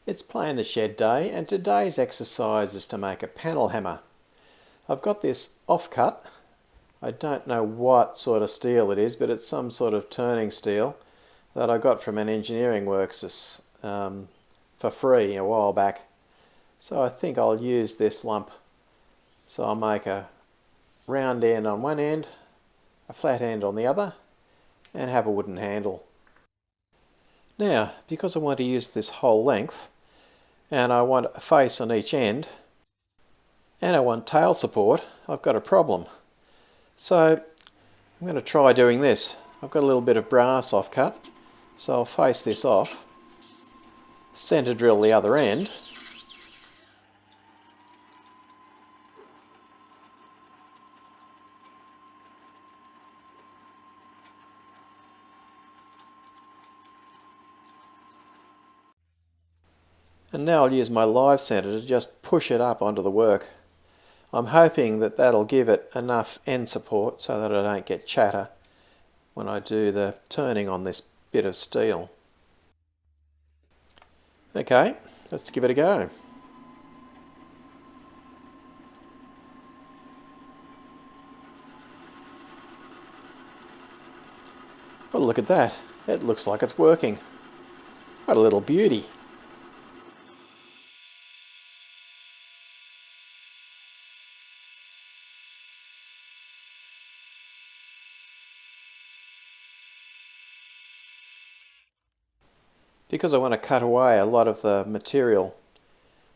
It's Play in the Shed day, and today's exercise is to make a panel hammer. I've got this offcut. I don't know what sort of steel it is, but it's some sort of turning steel that I got from an engineering works for free a while back. So I think I'll use this lump. So I'll make a round end on one end, a flat end on the other, and have a wooden handle. Now, because I want to use this whole length, and I want a face on each end, and I want tail support, I've got a problem. So I'm going to try doing this. I've got a little bit of brass offcut, so I'll face this off, centre drill the other end, and now I'll use my live centre to just push it up onto the work. I'm hoping that that'll give it enough end support so that I don't get chatter when I do the turning on this bit of steel. Okay, let's give it a go. Well, look at that. It looks like it's working. What a little beauty. Because I want to cut away a lot of the material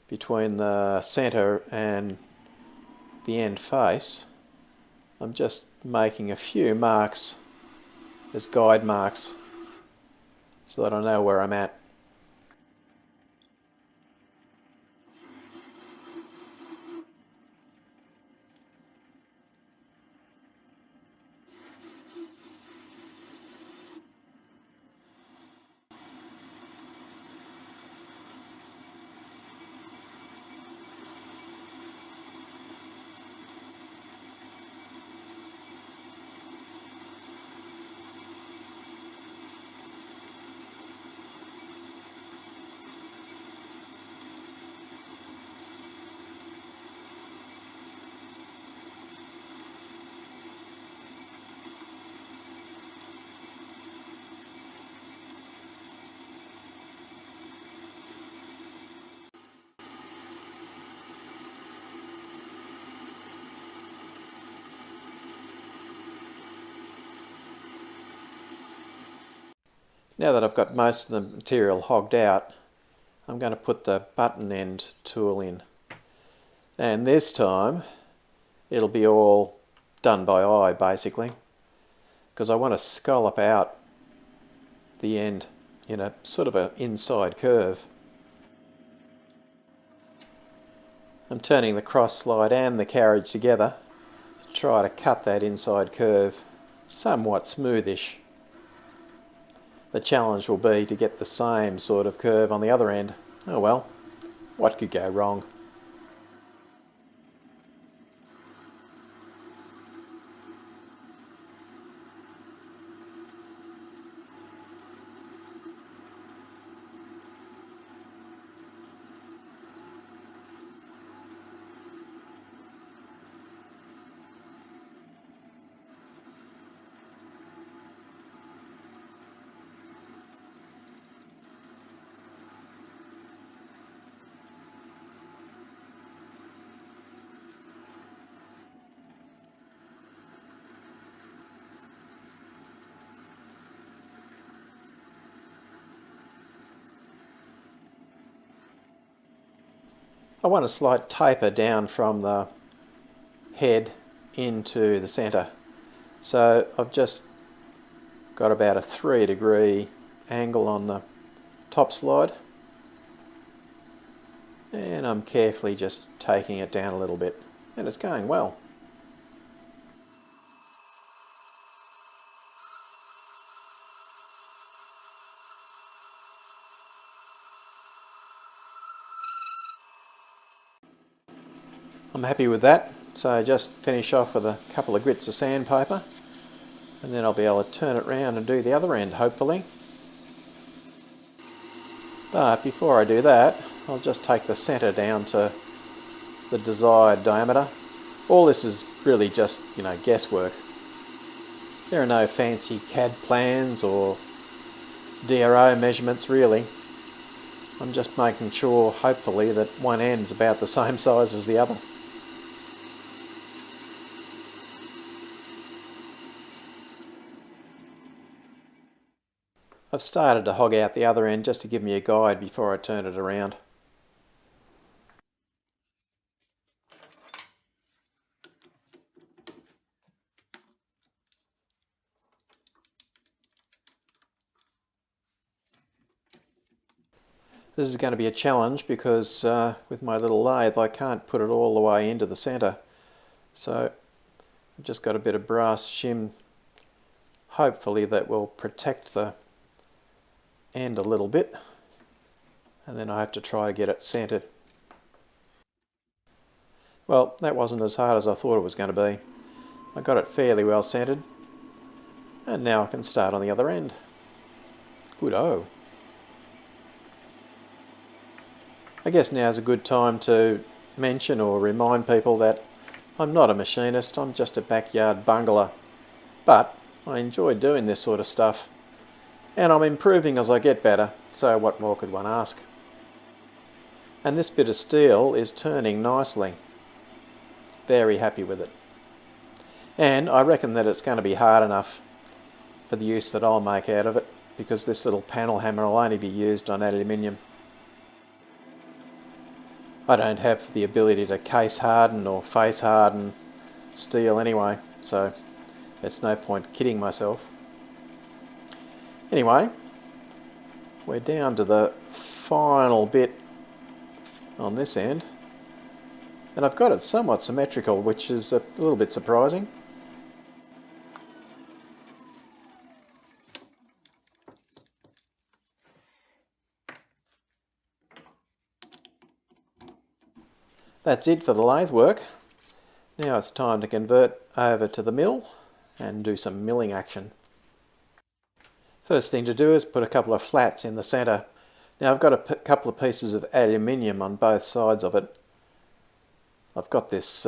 between the centre and the end face, I'm just making a few marks as guide marks so that I know where I'm at. Now that I've got most of the material hogged out, I'm going to put the button end tool in. And this time it'll be all done by eye basically, because I want to scallop out the end in a sort of an inside curve. I'm turning the cross slide and the carriage together to try to cut that inside curve somewhat smoothish. The challenge will be to get the same sort of curve on the other end. Oh well, what could go wrong? I want a slight taper down from the head into the centre. So I've just got about a 3-degree angle on the top slide, and I'm carefully just taking it down a little bit, and it's going well. I'm happy with that, so just finish off with a couple of grits of sandpaper, and then I'll be able to turn it round and do the other end hopefully. But before I do that, I'll just take the centre down to the desired diameter. All this is really just, guesswork. There are no fancy CAD plans or DRO measurements really. I'm just making sure, hopefully, that one end's about the same size as the other. I've started to hog out the other end just to give me a guide before I turn it around. This is going to be a challenge because with my little lathe I can't put it all the way into the centre. So I've just got a bit of brass shim. Hopefully that will protect the end a little bit. And then I have to try to get it centred. Well, that wasn't as hard as I thought it was going to be. I got it fairly well centred. And now I can start on the other end. Good-o. I guess now's a good time to mention or remind people that I'm not a machinist, I'm just a backyard bungler. But I enjoy doing this sort of stuff. And I'm improving as I get better, so what more could one ask? And this bit of steel is turning nicely. Very happy with it. And I reckon that it's going to be hard enough for the use that I'll make out of it, because this little panel hammer will only be used on aluminium. I don't have the ability to case harden or face harden steel anyway, so it's no point kidding myself. Anyway, we're down to the final bit on this end, and I've got it somewhat symmetrical, which is a little bit surprising. That's it for the lathe work. Now it's time to convert over to the mill and do some milling action. First thing to do is put a couple of flats in the centre. Now I've got a couple of pieces of aluminium on both sides of it. I've got this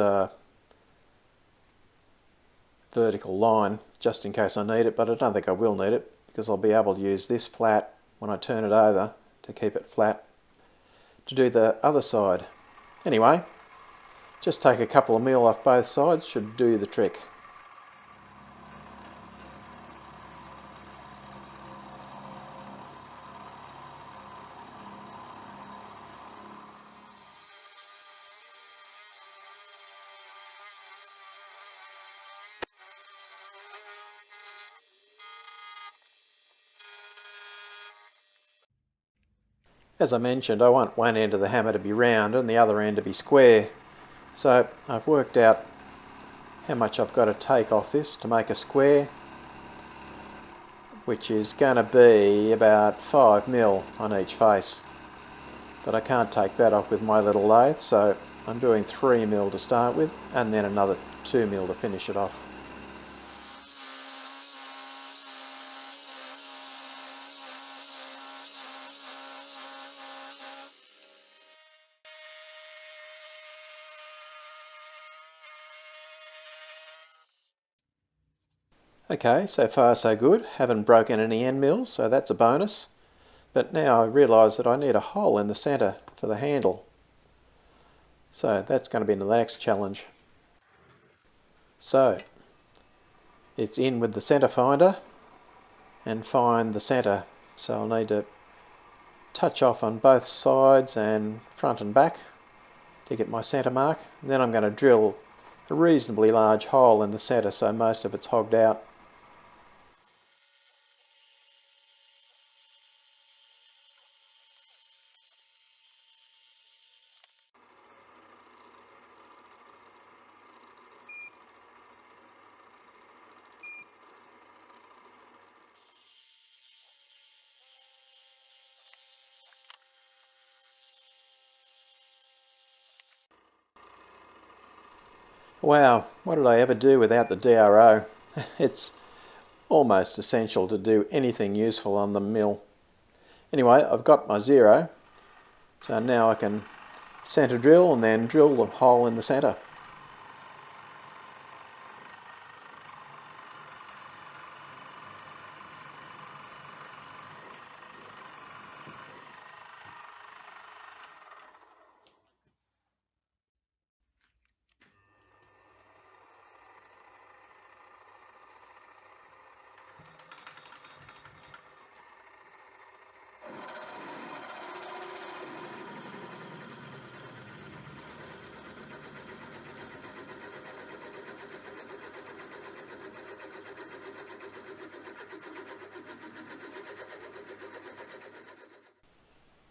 vertical line just in case I need it, but I don't think I will need it because I'll be able to use this flat when I turn it over to keep it flat to do the other side. Anyway, just take a couple of mil off both sides, should do the trick. As I mentioned, I want one end of the hammer to be round and the other end to be square. So I've worked out how much I've got to take off this to make a square, which is going to be about 5 mil on each face. But I can't take that off with my little lathe, so I'm doing 3 mil to start with and then another 2 mil to finish it off. Okay, so far so good. Haven't broken any end mills, so that's a bonus. But now I realise that I need a hole in the centre for the handle. So that's going to be the next challenge. So it's in with the centre finder and find the centre. So I'll need to touch off on both sides and front and back to get my centre mark. And then I'm going to drill a reasonably large hole in the centre so most of it's hogged out. Wow, what did I ever do without the DRO? It's almost essential to do anything useful on the mill. Anyway, I've got my 0, so now I can centre drill and then drill the hole in the centre.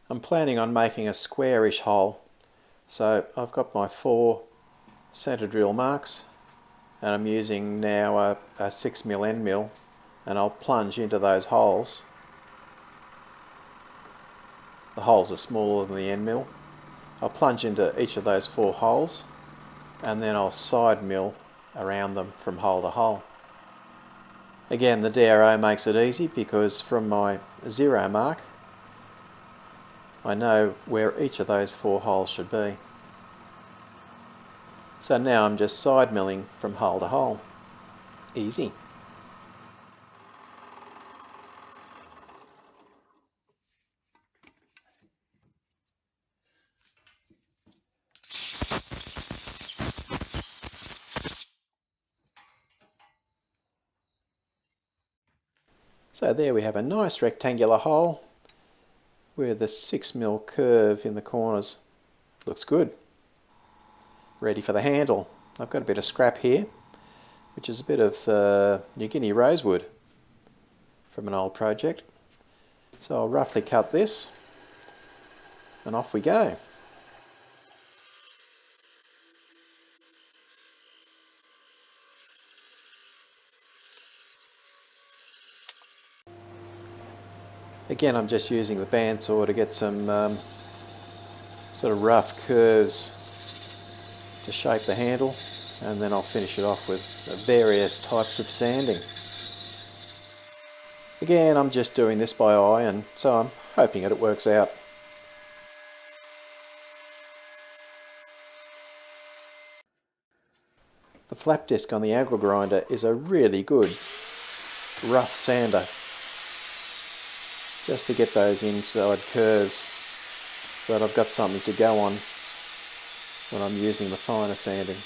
I'm planning on making a squarish hole, so I've got my 4 centre drill marks, and I'm using now a 6mm end mill, and I'll plunge into those holes. The holes are smaller than the end mill. I'll plunge into each of those 4 holes, and then I'll side mill around them from hole to hole. Again, the DRO makes it easy because from my 0 mark I know where each of those 4 holes should be. So now I'm just side milling from hole to hole. Easy. So there we have a nice rectangular hole with a 6mm curve in the corners. Looks good. Ready for the handle. I've got a bit of scrap here, which is a bit of New Guinea rosewood from an old project. So I'll roughly cut this and off we go. Again, I'm just using the bandsaw to get some sort of rough curves to shape the handle, and then I'll finish it off with various types of sanding. Again, I'm just doing this by eye, and so I'm hoping that it works out. The flap disc on the angle grinder is a really good rough sander, just to get those inside curves so that I've got something to go on when I'm using the finer sanding.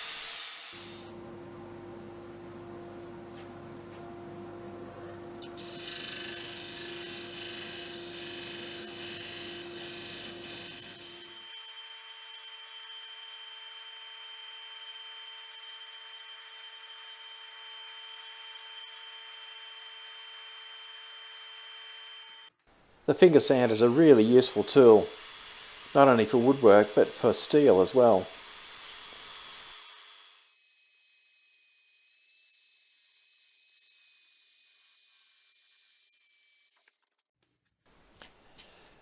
The finger sand is a really useful tool, not only for woodwork but for steel as well.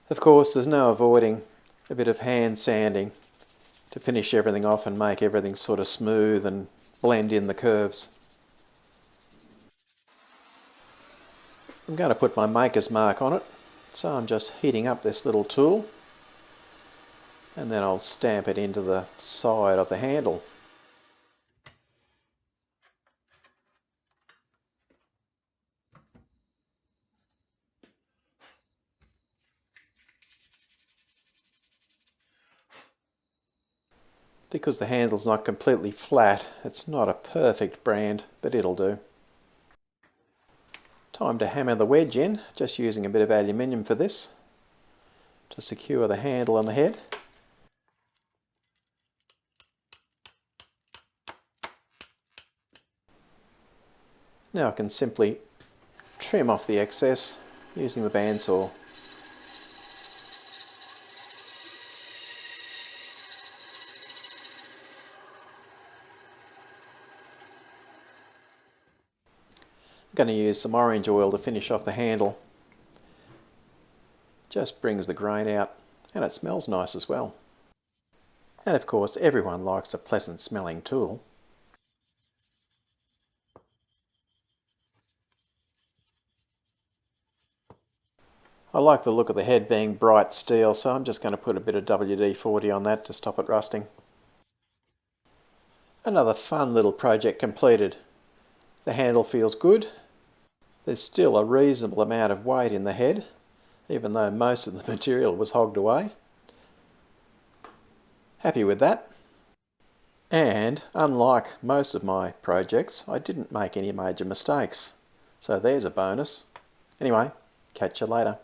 Of course, there's no avoiding a bit of hand sanding to finish everything off and make everything sort of smooth and blend in the curves. I'm going to put my maker's mark on it, so I'm just heating up this little tool, and then I'll stamp it into the side of the handle. Because the handle's not completely flat, it's not a perfect brand, but it'll do. Time to hammer the wedge in, just using a bit of aluminium for this, to secure the handle on the head. Now I can simply trim off the excess using the bandsaw. I'm going to use some orange oil to finish off the handle. Just brings the grain out, and it smells nice as well. And of course, everyone likes a pleasant smelling tool. I like the look of the head being bright steel, so I'm just going to put a bit of WD-40 on that to stop it rusting. Another fun little project completed. The handle feels good. There's still a reasonable amount of weight in the head, even though most of the material was hogged away. Happy with that. And unlike most of my projects, I didn't make any major mistakes. So there's a bonus. Anyway, catch you later.